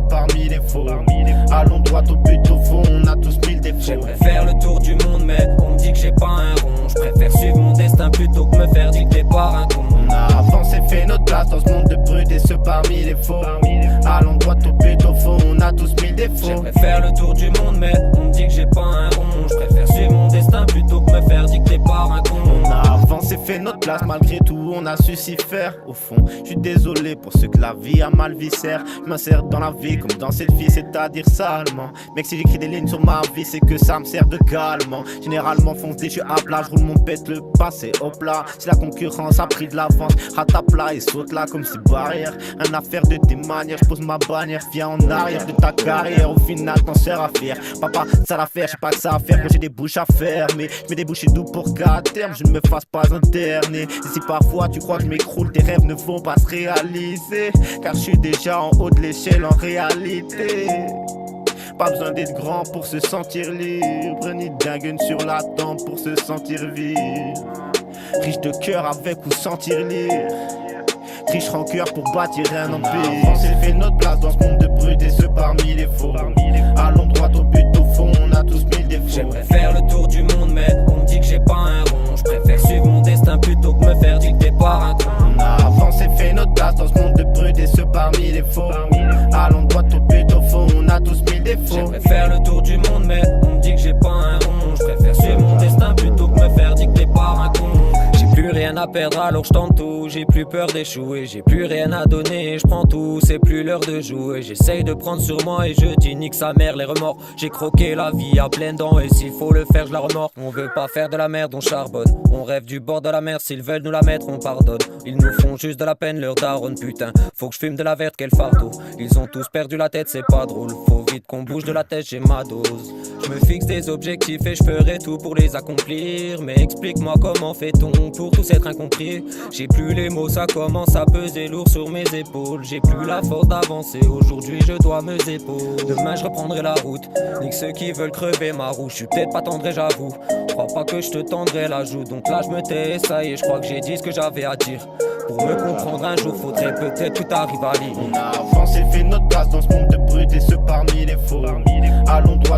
parmi les faux. Allons droit au but, au fond, on a tous mille défauts. J'aimerais faire le tour du monde, mais on me dit que j'ai pas un rond. Je préfère suivre mon destin plutôt que me faire dicter par un con. On a avancé, fait notre place dans ce monde de brutes et ceux parmi les faux. Allons droit au but, au fond, on a tous mille défauts. J'aimerais faire le tour du monde, mais on me dit que j'ai pas un rond. Je préfère suivre mon destin plutôt que me faire dicter par un con. On a avancé, fait notre place, malgré tout, on a su s'y faire. Au fond, je suis désolé pour ceux que la vie a mal viscère. Je m'insère dans la vie comme dans selfie, c'est-à-dire salement. Mec, si j'écris des lignes sur ma vie, c'est que ça me sert de calmant. Généralement, fonce des jeux à plat, je roule mon pète le passé, hop là. Si la concurrence a pris de l'avance, rattrape là et saute là comme ces barrières. Un affaire de tes manières, je pose ma bannière, viens en arrière de ta carrière. Au final, t'en sers à faire. Papa, ça l'affaire, j'ai pas que ça à faire, que j'ai des bouches à fermer. Je mets des bouchées doux pour qu'à terme, je ne me fasse pas interner. Et si parfois tu crois que je m'écroule, tes rêves ne vont pas se réaliser. Car je suis déjà en haut de l'échelle en réalité. Pas besoin d'être grand pour se sentir libre, ni d'un gun sur la tempe pour se sentir vivre. Riche de cœur avec ou sans tirelire, riche rancœur pour bâtir un empire. On s'est fait notre place dans ce monde de brutes et ceux parmi les faux. Allons droit au but, au fond, on a tous mille défauts. J'aimerais faire le tour du monde, mais on me dit que j'ai pas un rond. Je préfère suivre mon destin plutôt que me faire dicter par un con. On a avancé, fait notre place dans ce monde de brutes et ceux parmi les faux. Allons droit au but, au fond, on a tous mille défauts. J'aimerais faire le tour du monde, mais on me dit que j'ai pas un rond. Je préfère suivre mon destin plutôt que me faire dicter par un con. J'ai plus rien à perdre alors je tente tout. J'ai plus peur d'échouer, j'ai plus rien à donner. Je prends tout, c'est plus l'heure de jouer. J'essaye de prendre sur moi et je dis nique sa mère les remords. J'ai croqué la vie à pleines dents et s'il faut le faire je la remords. On veut pas faire de la merde, on charbonne. On rêve du bord de la mer, s'ils veulent nous la mettre on pardonne. Ils nous font juste de la peine leur daronne putain. Faut que je fume de la verte quel fardeau. Ils ont tous perdu la tête c'est pas drôle. Faut vite qu'on bouge de la tête j'ai ma dose. Je me fixe des objectifs et je ferai tout pour les accomplir. Mais explique-moi comment fait-on pour tous être incompris. J'ai plus les mots, ça commence à peser lourd sur mes épaules. J'ai plus la force d'avancer, aujourd'hui je dois me épauler. Demain je reprendrai la route, nique ceux qui veulent crever ma roue. Je suis peut-être pas tendre et j'avoue, crois pas que je te tendrai la joue. Donc là je me tais, ça y est, je crois que j'ai dit ce que j'avais à dire. Pour me comprendre un jour faudrait peut-être tout arrive à l'île. On a avancé, fait notre place dans ce monde de brutes et ceux parmi les faux. Allons droit